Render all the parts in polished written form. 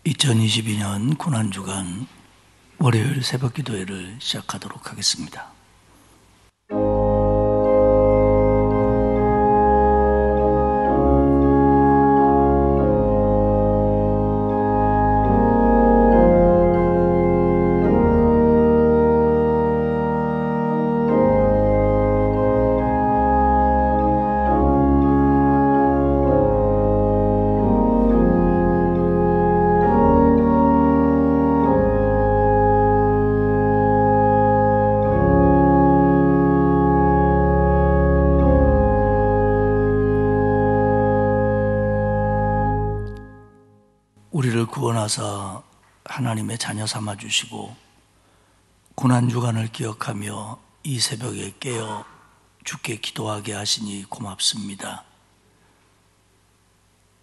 2022년 고난주간 월요일 새벽 기도회를 시작하도록 하겠습니다. 우리를 구원하사 하나님의 자녀 삼아주시고 고난주간을 기억하며 이 새벽에 깨어 주께 기도하게 하시니 고맙습니다.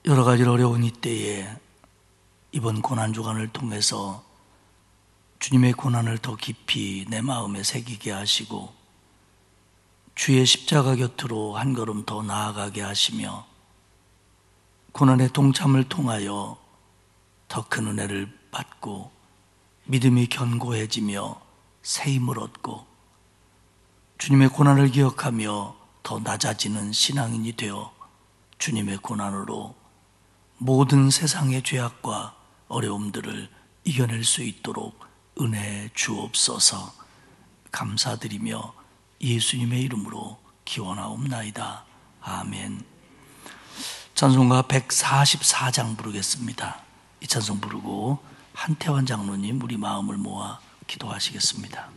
여러 가지 어려운 이때에 이번 고난주간을 통해서 주님의 고난을 더 깊이 내 마음에 새기게 하시고 주의 십자가 곁으로 한 걸음 더 나아가게 하시며 고난의 동참을 통하여 더 큰 은혜를 받고 믿음이 견고해지며 새 힘을 얻고 주님의 고난을 기억하며 더 낮아지는 신앙인이 되어 주님의 고난으로 모든 세상의 죄악과 어려움들을 이겨낼 수 있도록 은혜 주옵소서. 감사드리며 예수님의 이름으로 기원하옵나이다. 아멘. 찬송가 144장 부르겠습니다. 이 찬송 부르고 한태환 장로님 우리 마음을 모아 기도하시겠습니다.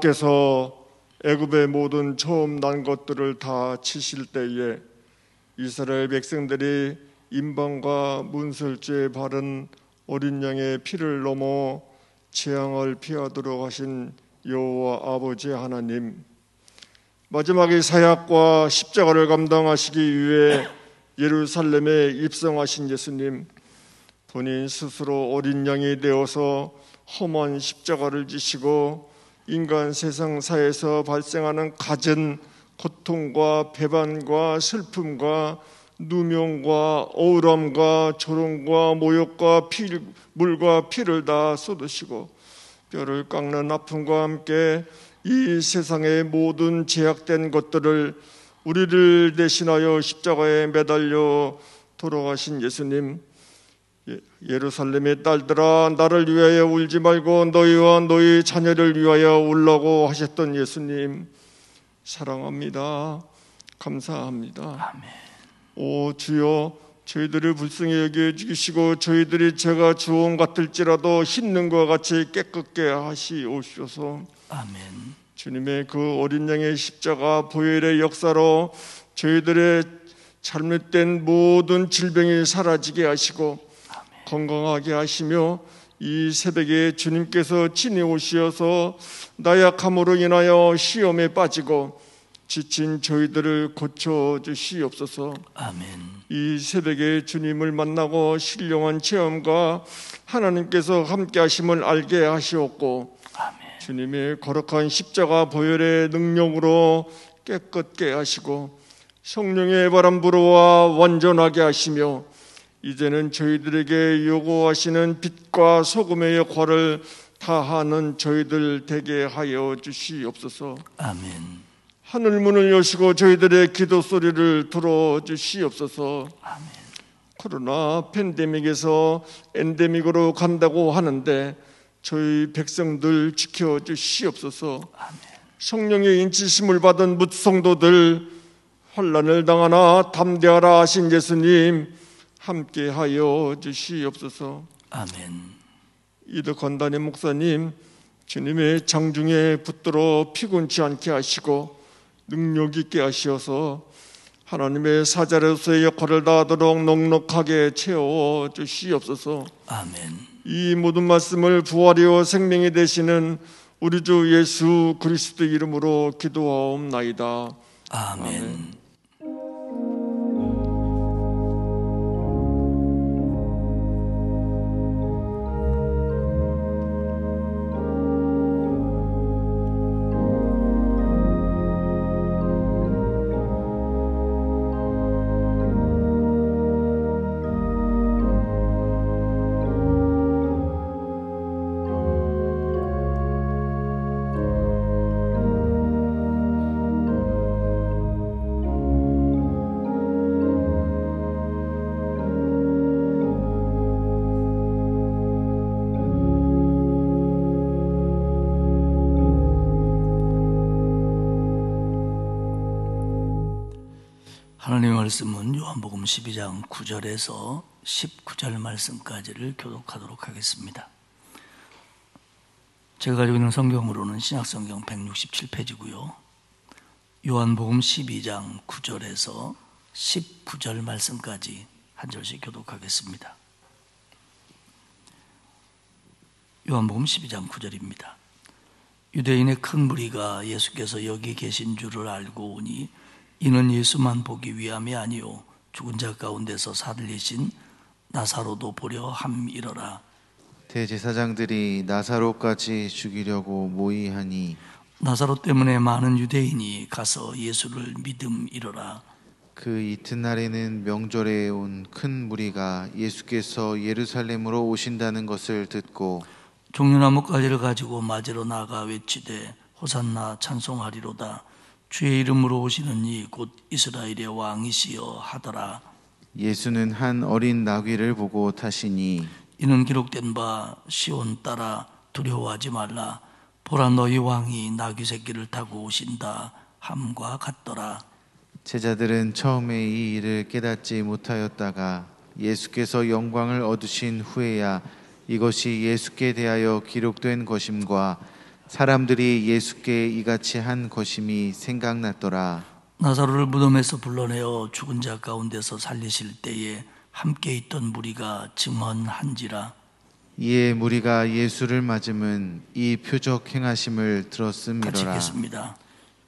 여호와께서 애굽의 모든 처음 난 것들을 다 치실 때에 이스라엘 백성들이 임방과 문설주에 바른 어린 양의 피를 넘어 재앙을 피하도록 하신 여호와 아버지 하나님, 마지막에 사약과 십자가를 감당하시기 위해 예루살렘에 입성하신 예수님, 본인 스스로 어린 양이 되어서 험한 십자가를 지시고 인간 세상사에서 발생하는 갖은 고통과 배반과 슬픔과 누명과 억울함과 조롱과 모욕과 물과 피를 다 쏟으시고 뼈를 깎는 아픔과 함께 이 세상의 모든 제약된 것들을 우리를 대신하여 십자가에 매달려 돌아가신 예수님, 예루살렘의 딸들아 나를 위하여 울지 말고 너희와 너희 자녀를 위하여 울라고 하셨던 예수님, 사랑합니다. 감사합니다. 아멘. 오 주여, 저희들을 불쌍히 여겨 주시고 저희들이 죄가 주홍 같을지라도 흰 눈과 같이 깨끗게 하시옵소서. 아멘. 주님의 그 어린 양의 십자가 보혈의 역사로 저희들의 잘못된 모든 질병이 사라지게 하시고 건강하게 하시며 이 새벽에 주님께서 친히 오시어서 나약함으로 인하여 시험에 빠지고 지친 저희들을 고쳐주시옵소서. 아멘. 이 새벽에 주님을 만나고 신령한 체험과 하나님께서 함께 하심을 알게 하시옵고 아멘. 주님의 거룩한 십자가 보혈의 능력으로 깨끗게 하시고 성령의 바람 불어와 완전하게 하시며 이제는 저희들에게 요구하시는 빛과 소금의 역할을 다하는 저희들 되게 하여 주시옵소서. 아멘. 하늘 문을 여시고 저희들의 기도 소리를 들어주시옵소서. 아멘. 코로나 팬데믹에서 엔데믹으로 간다고 하는데 저희 백성들 지켜주시옵소서. 아멘. 성령의 인치심을 받은 뭇성도들 환난을 당하나 담대하라 하신 예수님 함께하여 주시옵소서. 아멘. 이덕헌 담임 목사님, 주님의 장중에 붙들어 피곤치 않게 하시고 능력 있게 하시어서 하나님의 사자로서의 역할을 다하도록 넉넉하게 채워 주시옵소서. 아멘. 이 모든 말씀을 부활이요 생명이 되시는 우리 주 예수 그리스도 이름으로 기도하옵나이다. 아멘. 아멘. 하나님의 말씀은 요한복음 12장 9절에서 19절 말씀까지를 교독하도록 하겠습니다. 제가 가지고 있는 성경으로는 신약성경 167페이지고요. 요한복음 12장 9절에서 19절 말씀까지 한 절씩 교독하겠습니다. 요한복음 12장 9절입니다. 유대인의 큰 무리가 예수께서 여기 계신 줄을 알고 오니 이는 예수만 보기 위함이 아니요 죽은 자 가운데서 살리신 나사로도 보려 함이러라. 대제사장들이 나사로까지 죽이려고 모의하니 나사로 때문에 많은 유대인이 가서 예수를 믿음이러라. 그 이튿날에는 명절에 온 큰 무리가 예수께서 예루살렘으로 오신다는 것을 듣고 종려나무가지를 가지고 맞으러 나가 외치되 호산나 찬송하리로다. 주의 이름으로 오시는 이 곧 이스라엘의 왕이시여 하더라. 예수는 한 어린 나귀를 보고 타시니 이는 기록된 바 시온 따라 두려워하지 말라. 보라 너희 왕이 나귀 새끼를 타고 오신다 함과 같더라. 제자들은 처음에 이 일을 깨닫지 못하였다가 예수께서 영광을 얻으신 후에야 이것이 예수께 대하여 기록된 것임과 사람들이 예수께 이같이 한 것임이 생각났더라. 나사로를 무덤에서 불러내어 죽은 자 가운데서 살리실 때에 함께 있던 무리가 증언한지라. 이에 무리가 예수를 맞음은 이 표적 행하심을 같이 들었음이로라. 읽겠습니다.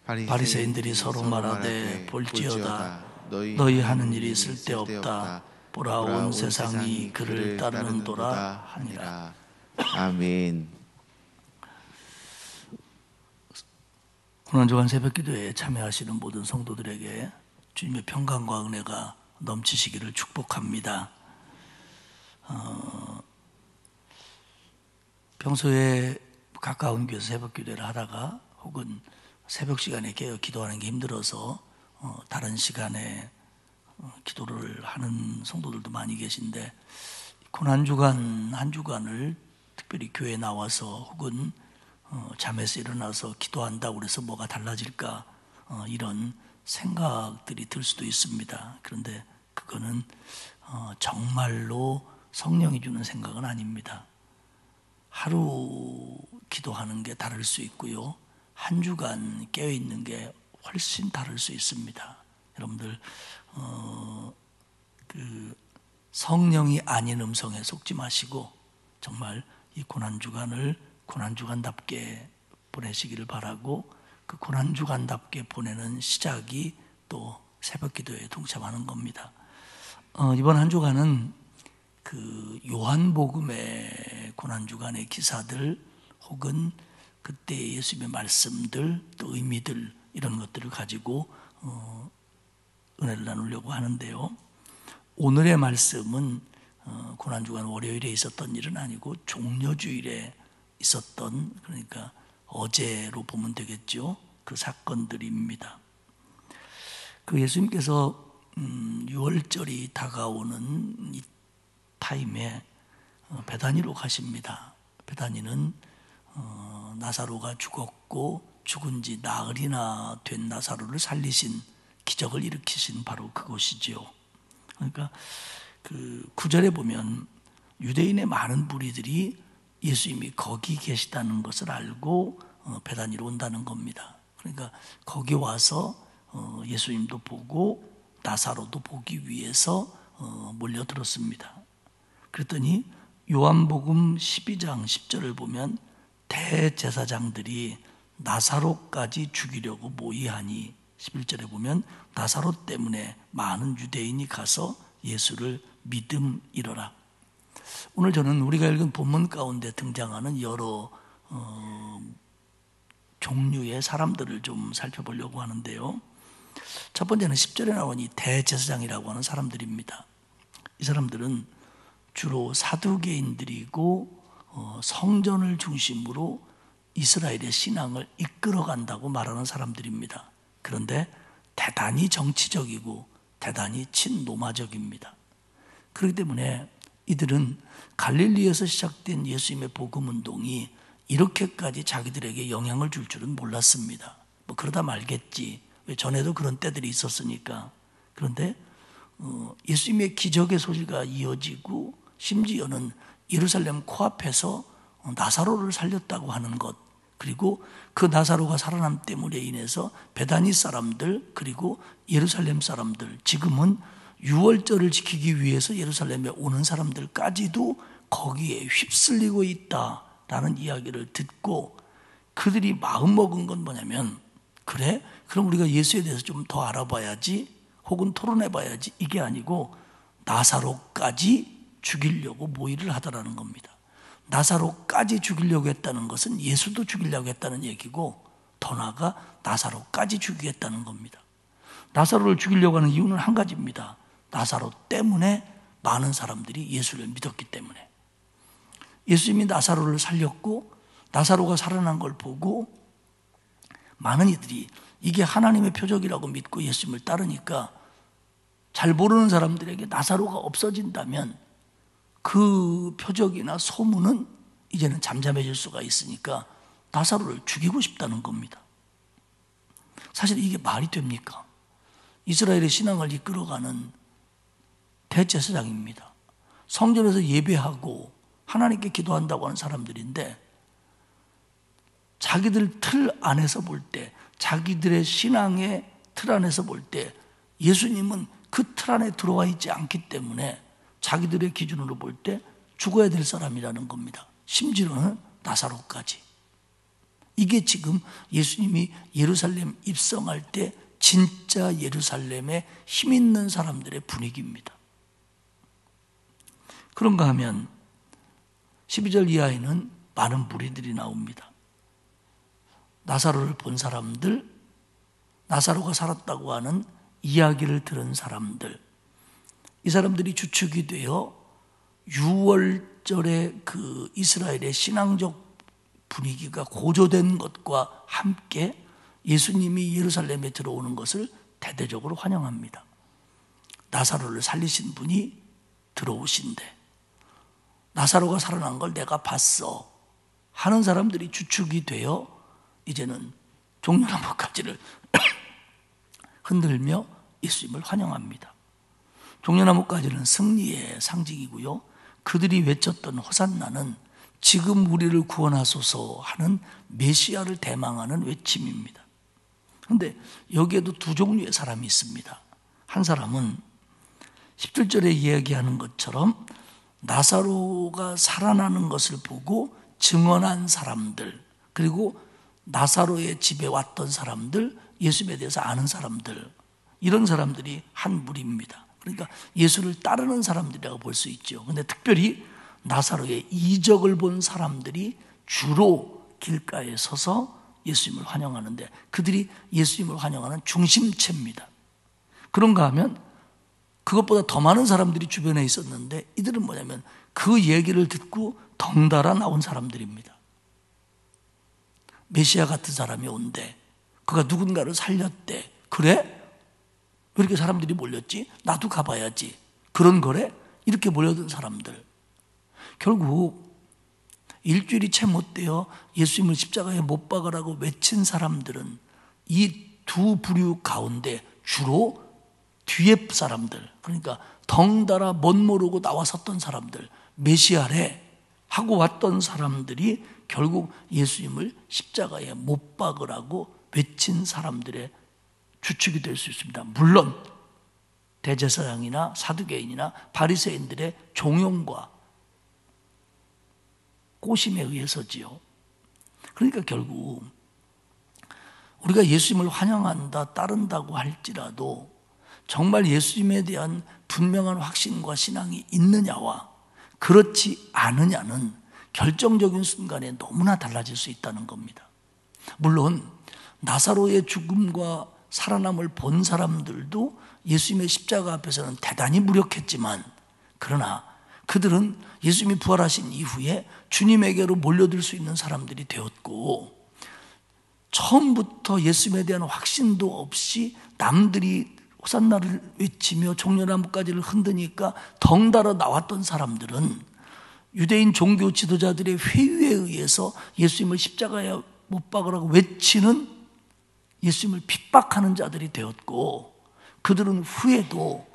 바리새인들이 서로 말하되 볼지어다 너희 하는 일이 쓸데없다. 보라 온 세상이 그를 따르는도라 하니라. 아멘. 고난주간 새벽기도에 참여하시는 모든 성도들에게 주님의 평강과 은혜가 넘치시기를 축복합니다. 평소에 가까운 교회에서 새벽기도를 하다가 혹은 새벽 시간에 깨어 기도하는 게 힘들어서 다른 시간에 기도를 하는 성도들도 많이 계신데, 고난주간 한 주간을 특별히 교회에 나와서 혹은 잠에서 일어나서 기도한다고 해서 뭐가 달라질까, 이런 생각들이 들 수도 있습니다. 그런데 그거는 정말로 성령이 주는 생각은 아닙니다. 하루 기도하는 게 다를 수 있고요, 한 주간 깨어있는 게 훨씬 다를 수 있습니다. 여러분들 그 성령이 아닌 음성에 속지 마시고 정말 이 고난주간을 고난주간답게 보내시기를 바라고, 그 고난주간답게 보내는 시작이 또 새벽기도에 동참하는 겁니다. 이번 한 주간은 그 요한복음의 고난주간의 기사들 혹은 그때 예수님의 말씀들 또 의미들, 이런 것들을 가지고 은혜를 나누려고 하는데요. 오늘의 말씀은 고난주간 월요일에 있었던 일은 아니고 종려주일에 있었던, 그러니까 어제로 보면 되겠죠. 그 사건들입니다. 그 예수님께서 6월절이 다가오는 이 타임에 베다니로 가십니다. 베다니는 나사로가 죽었고 죽은 지 나흘이나 된 나사로를 살리신, 기적을 일으키신 바로 그곳이지요. 그러니까 그 9절에 보면 유대인의 많은 무리들이 예수님이 거기 계시다는 것을 알고 베다니로 온다는 겁니다. 그러니까 거기 와서 예수님도 보고 나사로도 보기 위해서 몰려들었습니다. 그랬더니 요한복음 12장 10절을 보면 대제사장들이 나사로까지 죽이려고 모의하니, 11절에 보면 나사로 때문에 많은 유대인이 가서 예수를 믿음이로라. 오늘 저는 우리가 읽은 본문 가운데 등장하는 여러 종류의 사람들을 좀 살펴보려고 하는데요. 첫 번째는 10절에 나오니 대제사장이라고 하는 사람들입니다. 이 사람들은 주로 사두개인들이고 성전을 중심으로 이스라엘의 신앙을 이끌어간다고 말하는 사람들입니다. 그런데 대단히 정치적이고 대단히 친로마적입니다. 그렇기 때문에 이들은 갈릴리에서 시작된 예수님의 복음운동이 이렇게까지 자기들에게 영향을 줄 줄은 몰랐습니다. 뭐 그러다 말겠지, 왜 전에도 그런 때들이 있었으니까. 그런데 예수님의 기적의 소리가 이어지고 심지어는 예루살렘 코앞에서 나사로를 살렸다고 하는 것, 그리고 그 나사로가 살아남 때문에 인해서 베다니 사람들 그리고 예루살렘 사람들, 지금은 유월절을 지키기 위해서 예루살렘에 오는 사람들까지도 거기에 휩쓸리고 있다라는 이야기를 듣고 그들이 마음먹은 건 뭐냐면, 그래? 그럼 우리가 예수에 대해서 좀 더 알아봐야지 혹은 토론해봐야지, 이게 아니고 나사로까지 죽이려고 모의를 하더라는 겁니다. 나사로까지 죽이려고 했다는 것은 예수도 죽이려고 했다는 얘기고, 더 나아가 나사로까지 죽이겠다는 겁니다. 나사로를 죽이려고 하는 이유는 한 가지입니다. 나사로 때문에 많은 사람들이 예수를 믿었기 때문에. 예수님이 나사로를 살렸고 나사로가 살아난 걸 보고 많은 이들이 이게 하나님의 표적이라고 믿고 예수님을 따르니까, 잘 모르는 사람들에게 나사로가 없어진다면 그 표적이나 소문은 이제는 잠잠해질 수가 있으니까 나사로를 죽이고 싶다는 겁니다. 사실 이게 말이 됩니까? 이스라엘의 신앙을 이끌어가는 대제사장입니다. 성전에서 예배하고 하나님께 기도한다고 하는 사람들인데, 자기들 틀 안에서 볼 때, 자기들의 신앙의 틀 안에서 볼 때 예수님은 그 틀 안에 들어와 있지 않기 때문에 자기들의 기준으로 볼 때 죽어야 될 사람이라는 겁니다. 심지어는 나사로까지. 이게 지금 예수님이 예루살렘 입성할 때 진짜 예루살렘에 힘 있는 사람들의 분위기입니다. 그런가 하면 12절 이하에는 많은 무리들이 나옵니다. 나사로를 본 사람들, 나사로가 살았다고 하는 이야기를 들은 사람들, 이 사람들이 주축이 되어 유월절의 그 이스라엘의 신앙적 분위기가 고조된 것과 함께 예수님이 예루살렘에 들어오는 것을 대대적으로 환영합니다. 나사로를 살리신 분이 들어오신대. 나사로가 살아난 걸 내가 봤어 하는 사람들이 주축이 되어 이제는 종려나무가지를 흔들며 예수님을 환영합니다. 종려나무가지는 승리의 상징이고요, 그들이 외쳤던 호산나는 지금 우리를 구원하소서 하는 메시아를 대망하는 외침입니다. 그런데 여기에도 두 종류의 사람이 있습니다. 한 사람은 17절에 이야기하는 것처럼 나사로가 살아나는 것을 보고 증언한 사람들, 그리고 나사로의 집에 왔던 사람들, 예수님에 대해서 아는 사람들, 이런 사람들이 한 무리입니다. 그러니까 예수를 따르는 사람들이라고 볼 수 있죠. 그런데 특별히 나사로의 이적을 본 사람들이 주로 길가에 서서 예수님을 환영하는데, 그들이 예수님을 환영하는 중심체입니다. 그런가 하면 그것보다 더 많은 사람들이 주변에 있었는데, 이들은 뭐냐면 그 얘기를 듣고 덩달아 나온 사람들입니다. 메시아 같은 사람이 온대, 그가 누군가를 살렸대, 그래? 왜 이렇게 사람들이 몰렸지? 나도 가봐야지, 그런 거래? 이렇게 몰려든 사람들. 결국 일주일이 채 못 되어 예수님을 십자가에 못 박으라고 외친 사람들은 이 두 부류 가운데 주로 뒤에 사람들, 그러니까 덩달아 못 모르고 나와 섰던 사람들, 메시아래 하고 왔던 사람들이 결국 예수님을 십자가에 못 박으라고 외친 사람들의 주축이 될 수 있습니다. 물론 대제사장이나 사두개인이나 바리새인들의 종용과 꼬심에 의해서지요. 그러니까 결국 우리가 예수님을 환영한다, 따른다고 할지라도 정말 예수님에 대한 분명한 확신과 신앙이 있느냐와 그렇지 않느냐는 결정적인 순간에 너무나 달라질 수 있다는 겁니다. 물론 나사로의 죽음과 살아남을 본 사람들도 예수님의 십자가 앞에서는 대단히 무력했지만, 그러나 그들은 예수님이 부활하신 이후에 주님에게로 몰려들 수 있는 사람들이 되었고, 처음부터 예수님에 대한 확신도 없이 남들이 호산나를 외치며 종려나무가지를 흔드니까 덩달아 나왔던 사람들은 유대인 종교 지도자들의 회유에 의해서 예수님을 십자가에 못 박으라고 외치는, 예수님을 핍박하는 자들이 되었고, 그들은 후에도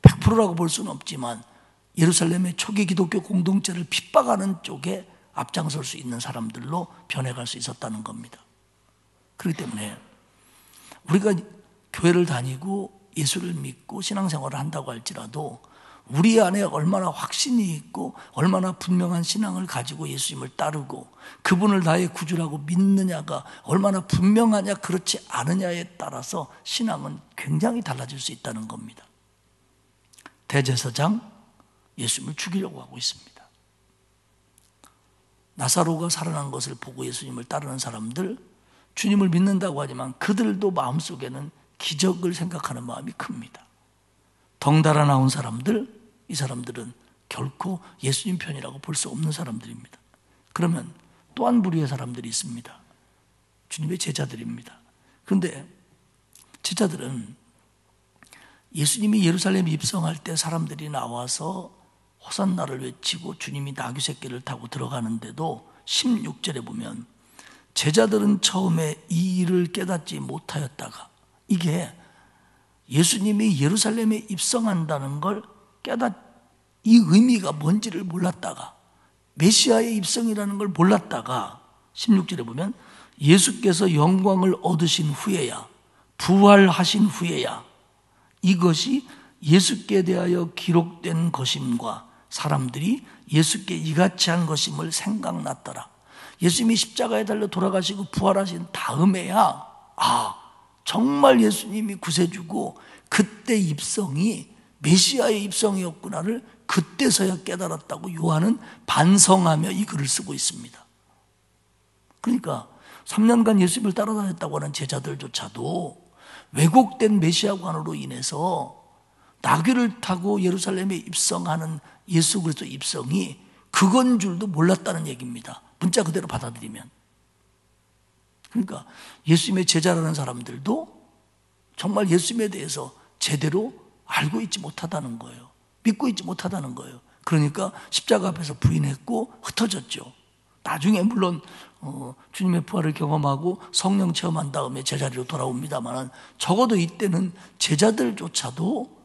100%라고 볼 수는 없지만 예루살렘의 초기 기독교 공동체를 핍박하는 쪽에 앞장설 수 있는 사람들로 변해갈 수 있었다는 겁니다. 그렇기 때문에 우리가 교회를 다니고 예수를 믿고 신앙생활을 한다고 할지라도 우리 안에 얼마나 확신이 있고 얼마나 분명한 신앙을 가지고 예수님을 따르고 그분을 나의 구주라고 믿느냐가 얼마나 분명하냐 그렇지 않으냐에 따라서 신앙은 굉장히 달라질 수 있다는 겁니다. 대제사장 예수님을 죽이려고 하고 있습니다. 나사로가 살아난 것을 보고 예수님을 따르는 사람들, 주님을 믿는다고 하지만 그들도 마음속에는 기적을 생각하는 마음이 큽니다. 덩달아 나온 사람들, 이 사람들은 결코 예수님 편이라고 볼 수 없는 사람들입니다. 그러면 또 한 부류의 사람들이 있습니다. 주님의 제자들입니다. 그런데 제자들은 예수님이 예루살렘에 입성할 때 사람들이 나와서 호산나를 외치고 주님이 나귀 새끼를 타고 들어가는데도 16절에 보면 제자들은 처음에 이 일을 깨닫지 못하였다가, 이게 예수님이 예루살렘에 입성한다는 걸 이 의미가 뭔지를 몰랐다가, 메시아의 입성이라는 걸 몰랐다가 16절에 보면 예수께서 영광을 얻으신 후에야, 부활하신 후에야 이것이 예수께 대하여 기록된 것임과 사람들이 예수께 이같이 한 것임을 생각났더라. 예수님이 십자가에 달려 돌아가시고 부활하신 다음에야 정말 예수님이 구세주고 그때 입성이 메시아의 입성이었구나를 그때서야 깨달았다고 요한은 반성하며 이 글을 쓰고 있습니다. 그러니까 3년간 예수님을 따라다녔다고 하는 제자들조차도 왜곡된 메시아관으로 인해서 나귀를 타고 예루살렘에 입성하는 예수 그리스도 입성이 그건 줄도 몰랐다는 얘기입니다. 문자 그대로 받아들이면. 그러니까 예수님의 제자라는 사람들도 정말 예수님에 대해서 제대로 알고 있지 못하다는 거예요. 믿고 있지 못하다는 거예요. 그러니까 십자가 앞에서 부인했고 흩어졌죠. 나중에 물론 주님의 부활을 경험하고 성령 체험한 다음에 제자리로 돌아옵니다만 적어도 이때는 제자들조차도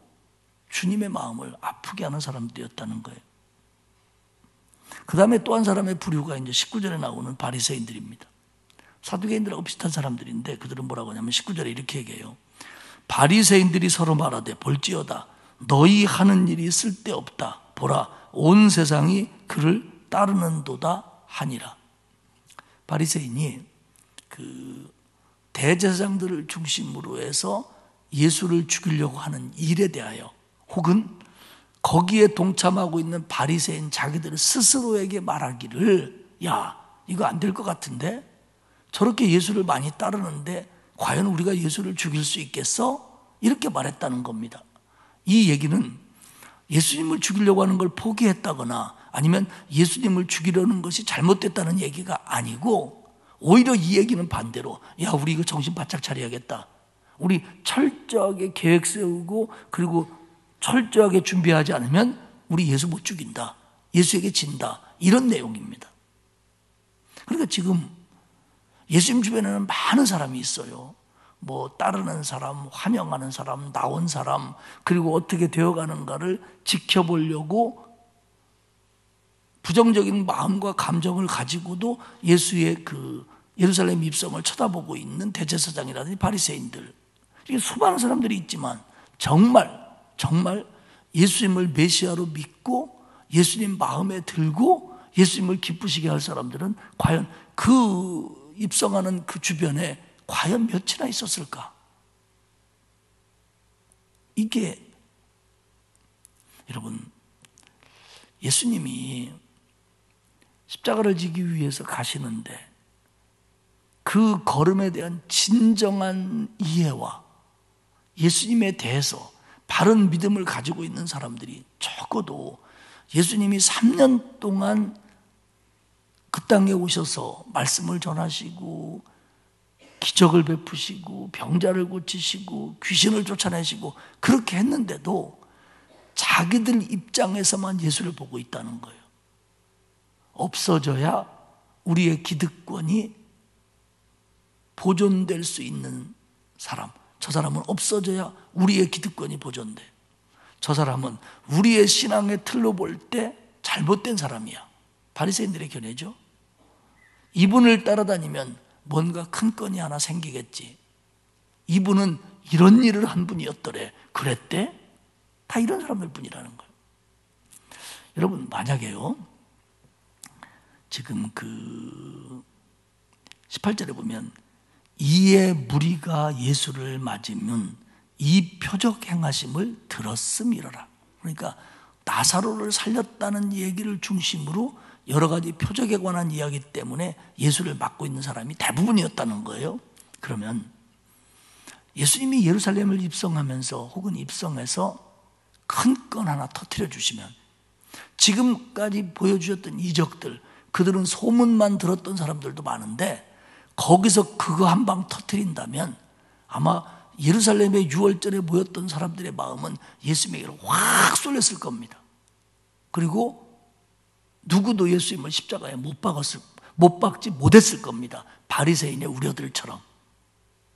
주님의 마음을 아프게 하는 사람들이었다는 거예요. 그 다음에 또 한 사람의 부류가 이제 19절에 나오는 바리새인들입니다. 사두개인들하고 비슷한 사람들인데 그들은 뭐라고 하냐면 19절에 이렇게 얘기해요. 바리새인들이 서로 말하되 볼지어다 너희 하는 일이 쓸데없다. 보라 온 세상이 그를 따르는도다 하니라. 바리새인이 그 대제사장들을 중심으로 해서 예수를 죽이려고 하는 일에 대하여 혹은 거기에 동참하고 있는 바리새인 자기들 스스로에게 말하기를 야 이거 안 될 것 같은데 저렇게 예수를 많이 따르는데 과연 우리가 예수를 죽일 수 있겠어? 이렇게 말했다는 겁니다. 이 얘기는 예수님을 죽이려고 하는 걸 포기했다거나 아니면 예수님을 죽이려는 것이 잘못됐다는 얘기가 아니고 오히려 이 얘기는 반대로 야 우리 이거 정신 바짝 차려야겠다. 우리 철저하게 계획 세우고 그리고 철저하게 준비하지 않으면 우리 예수 못 죽인다. 예수에게 진다. 이런 내용입니다. 그러니까 지금 예수님 주변에는 많은 사람이 있어요. 뭐 따르는 사람, 환영하는 사람, 나온 사람, 그리고 어떻게 되어가는가를 지켜보려고 부정적인 마음과 감정을 가지고도 예수의 그 예루살렘 입성을 쳐다보고 있는 대제사장이라든지 바리새인들, 이게 수많은 사람들이 있지만 정말 예수님을 메시아로 믿고 예수님 마음에 들고 예수님을 기쁘시게 할 사람들은 과연 그 입성하는 그 주변에 과연 몇이나 있었을까? 이게 여러분 예수님이 십자가를 지기 위해서 가시는데 그 걸음에 대한 진정한 이해와 예수님에 대해서 바른 믿음을 가지고 있는 사람들이 적어도 예수님이 3년 동안 그 땅에 오셔서 말씀을 전하시고 기적을 베푸시고 병자를 고치시고 귀신을 쫓아내시고 그렇게 했는데도 자기들 입장에서만 예수를 보고 있다는 거예요. 없어져야 우리의 기득권이 보존될 수 있는 사람, 저 사람은 없어져야 우리의 기득권이 보존돼. 저 사람은 우리의 신앙의 틀로 볼 때 잘못된 사람이야. 바리새인들의 견해죠. 이분을 따라다니면 뭔가 큰 건이 하나 생기겠지. 이분은 이런 일을 한 분이었더래. 그랬대? 다 이런 사람들 뿐이라는 거예요. 여러분 만약에요 지금 그 18절에 보면 이에 무리가 예수를 맞으면 이 표적 행하심을 들었음이러라. 그러니까 나사로를 살렸다는 얘기를 중심으로 여러 가지 표적에 관한 이야기 때문에 예수를 맡고 있는 사람이 대부분이었다는 거예요. 그러면 예수님이 예루살렘을 입성하면서 혹은 입성해서 큰 건 하나 터뜨려 주시면 지금까지 보여주셨던 이적들, 그들은 소문만 들었던 사람들도 많은데 거기서 그거 한 방 터뜨린다면 아마 예루살렘의 유월절에 모였던 사람들의 마음은 예수님에게로 확 쏠렸을 겁니다. 그리고 누구도 예수님을 십자가에 못 박지 못했을 겁니다. 바리새인의 우려들처럼.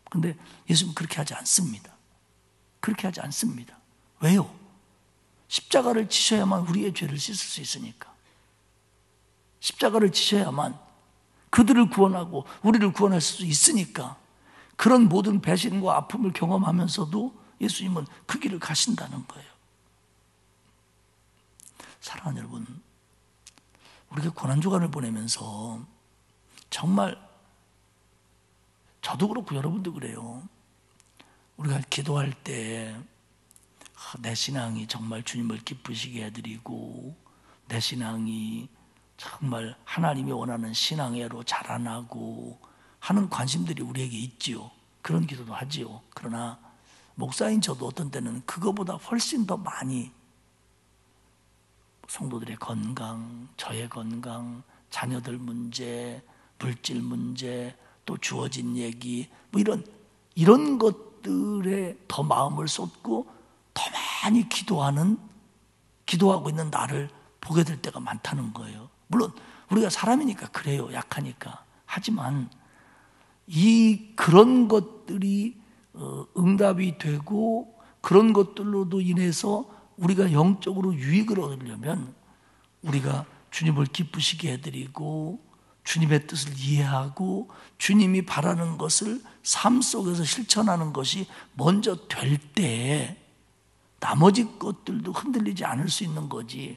그런데 예수님은 그렇게 하지 않습니다. 그렇게 하지 않습니다. 왜요? 십자가를 지셔야만 우리의 죄를 씻을 수 있으니까. 십자가를 지셔야만 그들을 구원하고 우리를 구원할 수 있으니까 그런 모든 배신과 아픔을 경험하면서도 예수님은 그 길을 가신다는 거예요. 사랑하는 여러분, 우리가 고난주간을 보내면서 정말 저도 그렇고 여러분도 그래요. 우리가 기도할 때 내 신앙이 정말 주님을 기쁘시게 해드리고 내 신앙이 정말 하나님이 원하는 신앙애로 자라나고 하는 관심들이 우리에게 있지요. 그런 기도도 하지요. 그러나 목사인 저도 어떤 때는 그거보다 훨씬 더 많이 성도들의 건강, 저의 건강, 자녀들 문제, 물질 문제, 또 주어진 얘기 뭐 이런 것들에 더 마음을 쏟고 더 많이 기도하고 있는 나를 보게 될 때가 많다는 거예요. 물론 우리가 사람이니까 그래요. 약하니까. 하지만 그런 것들이 응답이 되고 그런 것들로도 인해서 우리가 영적으로 유익을 얻으려면 우리가 주님을 기쁘시게 해드리고 주님의 뜻을 이해하고 주님이 바라는 것을 삶 속에서 실천하는 것이 먼저 될 때 나머지 것들도 흔들리지 않을 수 있는 거지.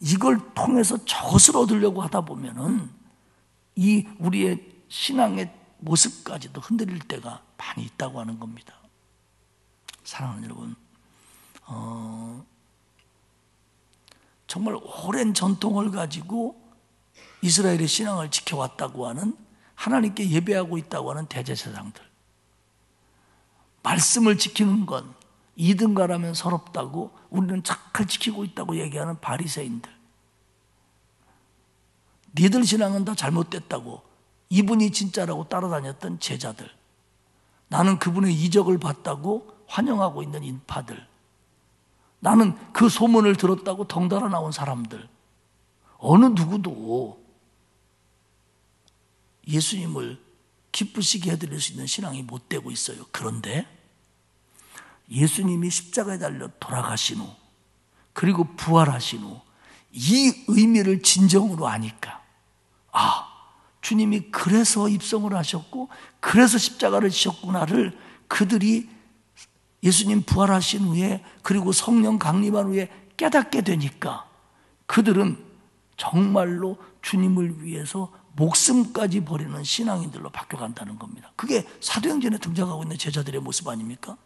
이걸 통해서 저것을 얻으려고 하다 보면은 이 우리의 신앙의 모습까지도 흔들릴 때가 많이 있다고 하는 겁니다. 사랑하는 여러분, 정말 오랜 전통을 가지고 이스라엘의 신앙을 지켜왔다고 하는, 하나님께 예배하고 있다고 하는 대제사장들, 말씀을 지키는 건 2등가라면 서럽다고 우리는 착할 지키고 있다고 얘기하는 바리새인들, 니들 신앙은 다 잘못됐다고 이분이 진짜라고 따라다녔던 제자들, 나는 그분의 이적을 봤다고 환영하고 있는 인파들, 나는 그 소문을 들었다고 덩달아 나온 사람들, 어느 누구도 예수님을 기쁘시게 해드릴 수 있는 신앙이 못 되고 있어요. 그런데 예수님이 십자가에 달려 돌아가신 후 그리고 부활하신 후 이 의미를 진정으로 아니까, 주님이 그래서 입성을 하셨고 그래서 십자가를 지셨구나를 그들이 예수님 부활하신 후에 그리고 성령 강림한 후에 깨닫게 되니까 그들은 정말로 주님을 위해서 목숨까지 버리는 신앙인들로 바뀌어간다는 겁니다. 그게 사도행전에 등장하고 있는 제자들의 모습 아닙니까?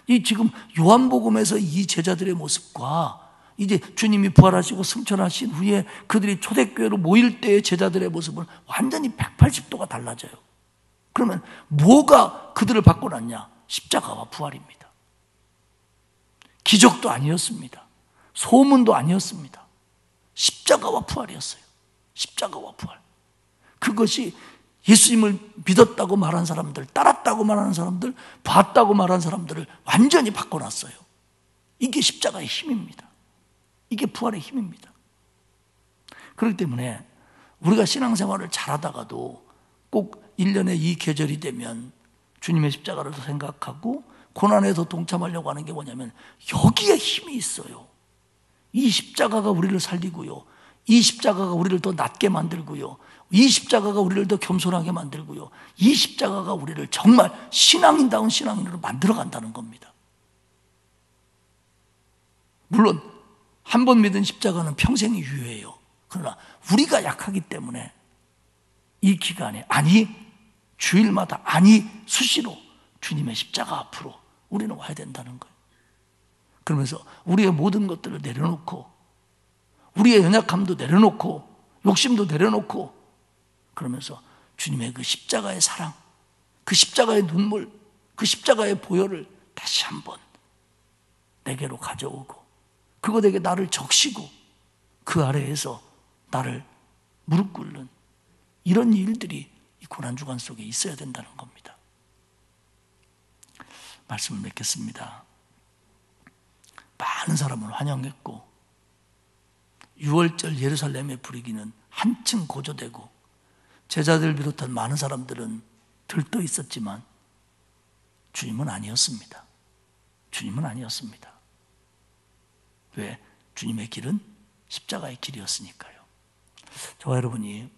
이 지금 요한복음에서 이 제자들의 모습과 이제 주님이 부활하시고 승천하신 후에 그들이 초대교회로 모일 때의 제자들의 모습은 완전히 180도가 달라져요. 그러면 뭐가 그들을 바꿔놨냐? 십자가와 부활입니다. 기적도 아니었습니다. 소문도 아니었습니다. 십자가와 부활이었어요. 십자가와 부활. 그것이 예수님을 믿었다고 말한 사람들, 따랐다고 말하는 사람들, 봤다고 말한 사람들을 완전히 바꿔놨어요. 이게 십자가의 힘입니다. 이게 부활의 힘입니다. 그렇기 때문에 우리가 신앙생활을 잘하다가도 꼭 1년에 이 계절이 되면 주님의 십자가를 생각하고 고난에서 동참하려고 하는 게 뭐냐면 여기에 힘이 있어요. 이 십자가가 우리를 살리고요, 이 십자가가 우리를 더 낫게 만들고요, 이 십자가가 우리를 더 겸손하게 만들고요, 이 십자가가 우리를 정말 신앙인다운 신앙인으로 만들어 간다는 겁니다. 물론 한 번 믿은 십자가는 평생이 유효해요. 그러나 우리가 약하기 때문에 이 기간에, 아니 주일마다, 아니 수시로 주님의 십자가 앞으로 우리는 와야 된다는 거예요. 그러면서 우리의 모든 것들을 내려놓고, 우리의 연약함도 내려놓고, 욕심도 내려놓고, 그러면서 주님의 그 십자가의 사랑, 그 십자가의 눈물, 그 십자가의 보혈을 다시 한번 내게로 가져오고 그것에게 나를 적시고 그 아래에서 나를 무릎 꿇는 이런 일들이 이 고난주간 속에 있어야 된다는 겁니다. 말씀을 맺겠습니다. 많은 사람을 환영했고 6월절 예루살렘의 분위기는 한층 고조되고 제자들 비롯한 많은 사람들은 들떠 있었지만 주님은 아니었습니다. 주님은 아니었습니다. 왜? 주님의 길은 십자가의 길이었으니까요. 저와 여러분이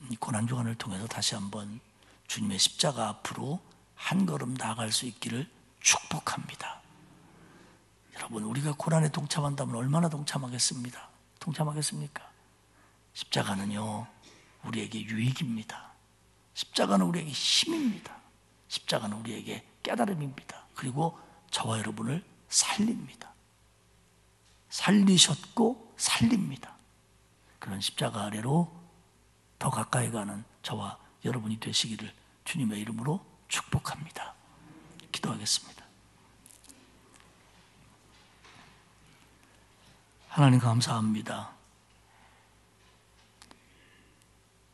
이 고난주간을 통해서 다시 한번 주님의 십자가 앞으로 한 걸음 나아갈 수 있기를 축복합니다. 여러분, 우리가 고난에 동참한다면 얼마나 동참하겠습니까? 십자가는요, 우리에게 유익입니다. 십자가는 우리에게 힘입니다. 십자가는 우리에게 깨달음입니다. 그리고 저와 여러분을 살립니다. 살리셨고 살립니다. 그런 십자가 아래로 더 가까이 가는 저와 여러분이 되시기를 주님의 이름으로 축복합니다. 기도하겠습니다. 하나님 감사합니다.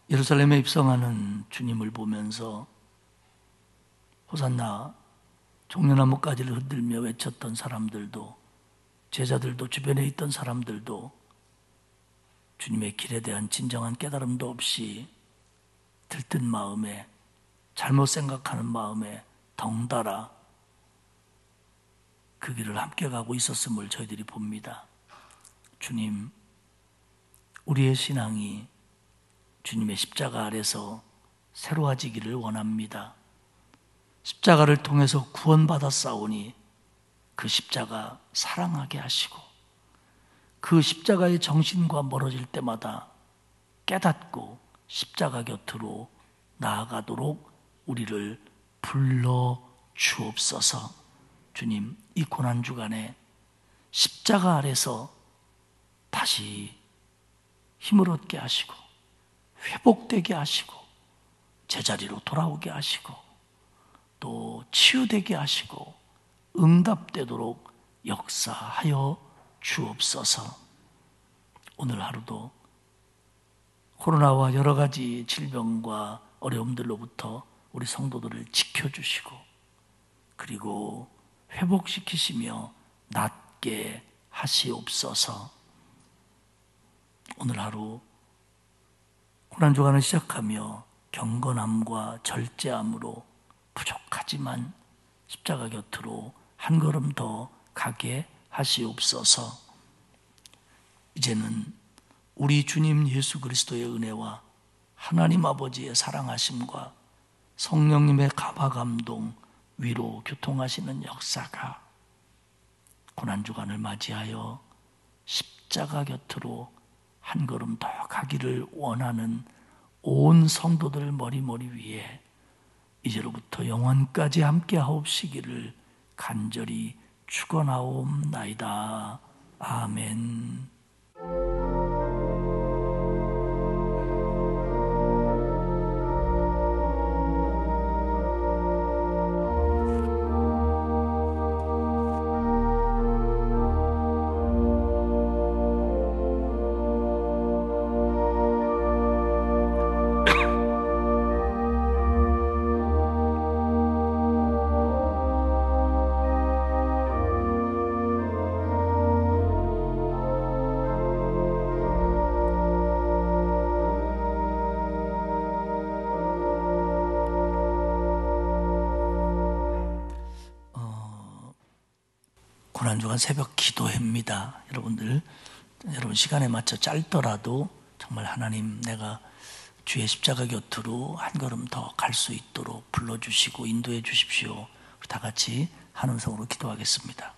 예루살렘에 입성하는 주님을 보면서 호산나 종려나무가지를 흔들며 외쳤던 사람들도, 제자들도, 주변에 있던 사람들도 주님의 길에 대한 진정한 깨달음도 없이 들뜬 마음에, 잘못 생각하는 마음에 덩달아 그 길을 함께 가고 있었음을 저희들이 봅니다. 주님, 우리의 신앙이 주님의 십자가 아래서 새로워지기를 원합니다. 십자가를 통해서 구원받았사오니 그 십자가 사랑하게 하시고, 그 십자가의 정신과 멀어질 때마다 깨닫고 십자가 곁으로 나아가도록 우리를 불러 주옵소서. 주님, 이 고난주간에 십자가 아래서 다시 힘을 얻게 하시고 회복되게 하시고 제자리로 돌아오게 하시고 또 치유되게 하시고 응답되도록 역사하여 주옵소서. 오늘 하루도 코로나와 여러 가지 질병과 어려움들로부터 우리 성도들을 지켜주시고 그리고 회복시키시며 낫게 하시옵소서. 오늘 하루 고난주간을 시작하며 경건함과 절제함으로 부족하지만 십자가 곁으로 한 걸음 더 가게 하시옵소서. 이제는 우리 주님 예수 그리스도의 은혜와 하나님 아버지의 사랑하심과 성령님의 감화감동, 위로 교통하시는 역사가 고난주간을 맞이하여 십자가 곁으로 한 걸음 더 가기를 원하는 온 성도들 머리머리 위에 이제로부터 영원까지 함께 하옵시기를 간절히 축원하옵나이다. 아멘. 고난주간 새벽 기도회입니다. 여러분 시간에 맞춰 짧더라도 정말 하나님, 내가 주의 십자가 곁으로 한 걸음 더 갈 수 있도록 불러주시고 인도해 주십시오. 다 같이 한 음성으로 기도하겠습니다.